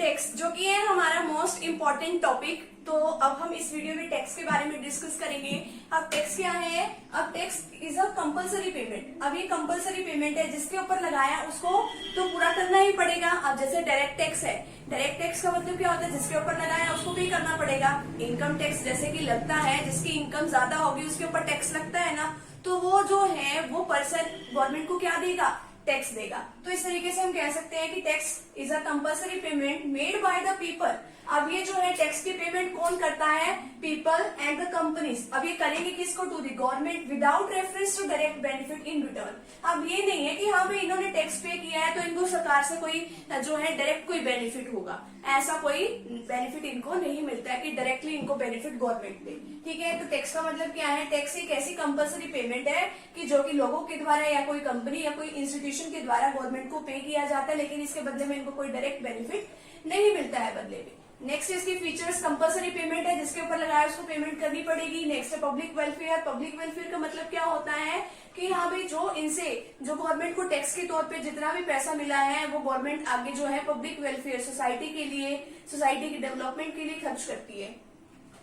Tax, जो कि है हमारा मोस्ट इम्पोर्टेंट टॉपिक। तो अब हम इस वीडियो में टैक्स के बारे में डिस्कस करेंगे। अब टैक्स क्या है? अब tax is a compulsory payment. अब ये कंपलसरी पेमेंट है, जिसके ऊपर लगाया उसको तो पूरा करना ही पड़ेगा। अब जैसे डायरेक्ट टैक्स है, डायरेक्ट टैक्स का मतलब क्या होता है? जिसके ऊपर लगाया उसको पे करना पड़ेगा। इनकम टैक्स जैसे कि लगता है, जिसकी इनकम ज्यादा होगी उसके ऊपर टैक्स लगता है ना, तो वो जो है वो पर्सन गवर्नमेंट को क्या देगा? टैक्स देगा। तो इस तरीके से हम कह सकते हैं कि tax is a compulsory payment made by the people. अब ये जो है टैक्स की पेमेंट कौन करता है? People and the companies. अब ये करेंगे किसको? To the government without reference to direct benefit in return. अब ये नहीं है कि हाँ भाई इन्होंने टैक्स पे किया है तो इनको सरकार से कोई जो है डायरेक्ट कोई बेनिफिट होगा, ऐसा कोई बेनिफिट इनको नहीं मिलता है कि डायरेक्टली इनको बेनिफिट गवर्नमेंट दे। ठीक है, तो टैक्स का मतलब क्या है? टैक्स एक ऐसी कंपल्सरी पेमेंट है कि जो कि लोगों के द्वारा या कोई कंपनी या कोई इंस्टीट्यूशन के द्वारा गवर्नमेंट को पे किया जाता है, लेकिन इसके बदले में इनको कोई डायरेक्ट बेनिफिट नहीं मिलता है बदले में। नेक्स्ट इसकी फीचर्स, कंपल्सरी पेमेंट है, जिसके ऊपर लगाया उसको पेमेंट करनी पड़ेगी। नेक्स्ट है पब्लिक वेलफेयर। पब्लिक वेलफेयर का मतलब क्या होता है कि हाँ भाई जो इनसे जो गवर्नमेंट को टैक्स के तौर पे जितना भी पैसा मिला है वो गवर्नमेंट आगे जो है पब्लिक वेलफेयर, सोसाइटी के लिए, सोसाइटी के डेवलपमेंट के लिए खर्च करती है।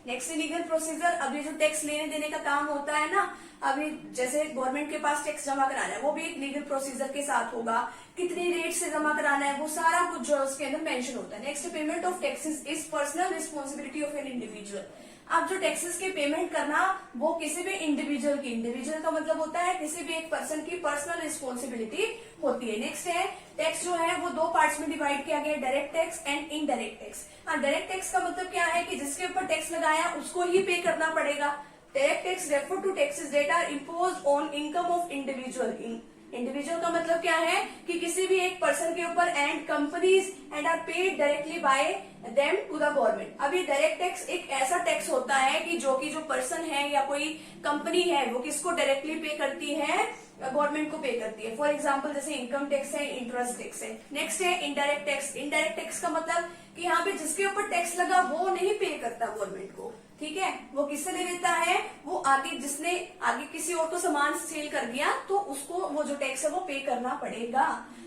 Next legal procedure. अभी जो टैक्स लेने देने का काम होता है ना, अभी जैसे गवर्नमेंट के पास टैक्स जमा कराना है वो भी एक लीगल प्रोसीजर के साथ होगा। कितनी रेट से जमा कराना है वो सारा कुछ जो उसके अंदर मेंशन होता है। Next, payment of taxes is personal responsibility of an individual. अब जो टैक्सेस के पेमेंट करना वो किसी भी इंडिविजुअल की, इंडिविजुअल का मतलब होता है किसी भी एक पर्सन की पर्सनल रिस्पॉन्सिबिलिटी होती है। नेक्स्ट है टैक्स जो है वो दो पार्ट्स में डिवाइड किया गया है, direct tax and indirect tax. हाँ, डायरेक्ट टैक्स का मतलब क्या है कि जिसके ऊपर टैक्स लगाया उसको ही पे करना पड़ेगा। Direct tax refer to taxes that are imposed on income of individual. Individual का मतलब क्या है कि किसी भी एक पर्सन के ऊपर and companies and are paid directly by them to the government. अभी डायरेक्ट टैक्स एक ऐसा टैक्स होता है कि जो पर्सन है या कोई कंपनी है वो किसको डायरेक्टली पे करती है? गवर्नमेंट को पे करती है। फॉर एग्जाम्पल जैसे इनकम टैक्स है, इंटरेस्ट टैक्स है। नेक्स्ट है इनडायरेक्ट टैक्स। इनडायरेक्ट टैक्स का मतलब कि यहाँ पे जिसके ऊपर टैक्स लगा वो नहीं पे करता गवर्नमेंट को। ठीक है, वो किससे ले लेता है? वो आगे जिसने आगे किसी और को सामान सेल कर दिया तो उसको वो जो टैक्स है वो पे करना पड़ेगा।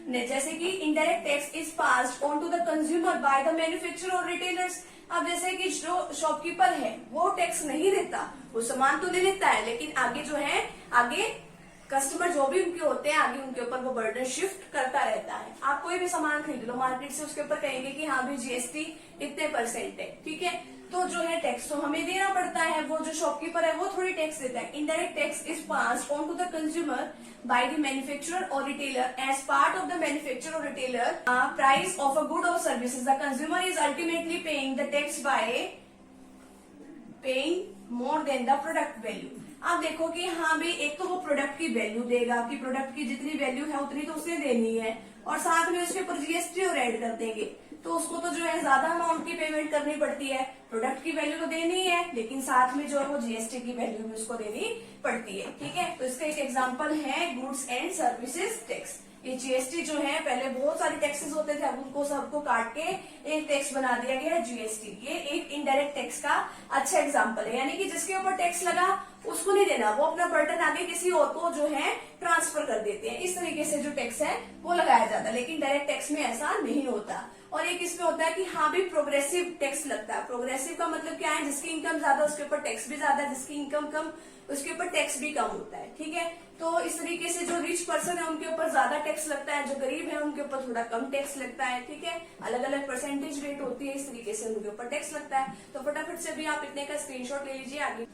जैसे कि indirect tax is passed on to the consumer by the manufacturer और रिटेलर्स। अब जैसे कि जो शॉपकीपर है वो टैक्स नहीं देता, वो सामान तो ले लेता है लेकिन आगे जो है आगे कस्टमर जो भी उनके होते हैं आगे उनके ऊपर वो बर्डन शिफ्ट करता रहता है। आप कोई भी सामान खरीद लो मार्केट से, उसके ऊपर कहेंगे कि हाँ भी जीएसटी इतने % है। ठीक है, तो जो है टैक्स तो हमें देना पड़ता है, वो जो शॉपकीपर है वो थोड़ी टैक्स देता है। Indirect tax is passed on to the consumer by the manufacturer और retailer as part of the manufacturer और retailer price of a good और services. The consumer is ultimately paying the tax by paying more than the product value. आप देखो कि हाँ भाई एक तो वो प्रोडक्ट की वैल्यू देगा कि प्रोडक्ट की जितनी वैल्यू है उतनी तो उसने देनी है, और साथ में उसके ऊपर जीएसटी और ऐड कर देंगे तो उसको तो जो है ज्यादा अमाउंट की पेमेंट करनी पड़ती है। प्रोडक्ट की वैल्यू तो देनी है लेकिन साथ में जो है वो जीएसटी की वैल्यू भी उसको देनी पड़ती है। ठीक है, तो इसका एक एग्जाम्पल है गुड्स एंड सर्विसेज टैक्स। ये जीएसटी जो है पहले बहुत सारे टैक्सेस होते थे, अब उनको सबको काट के एक टैक्स बना दिया गया है जीएसटी। ये एक इनडायरेक्ट टैक्स का अच्छा एग्जांपल है, यानी कि जिसके ऊपर टैक्स लगा उसको नहीं देना, वो अपना बर्डन आगे किसी और को जो है ट्रांसफर कर देते हैं। इस तरीके से जो टैक्स है वो लगाया जाता है, लेकिन डायरेक्ट टैक्स में ऐसा नहीं होता। और एक इसमें होता है कि हाँ भी प्रोग्रेसिव टैक्स लगता है। प्रोग्रेसिव का मतलब क्या है? जिसकी इनकम ज्यादा उसके ऊपर टैक्स भी ज्यादा, जिसकी इनकम कम उसके ऊपर टैक्स भी कम होता है। ठीक है, तो इस तरीके से जो रिच पर्सन है उनके ऊपर ज्यादा टैक्स लगता है, जो गरीब है उनके ऊपर थोड़ा कम टैक्स लगता है। ठीक है, अलग अलग % रेट होती है, इस तरीके से उनके ऊपर टैक्स लगता है। तो फटाफट से भी आप इतने का स्क्रीनशॉट ले लीजिए आगे।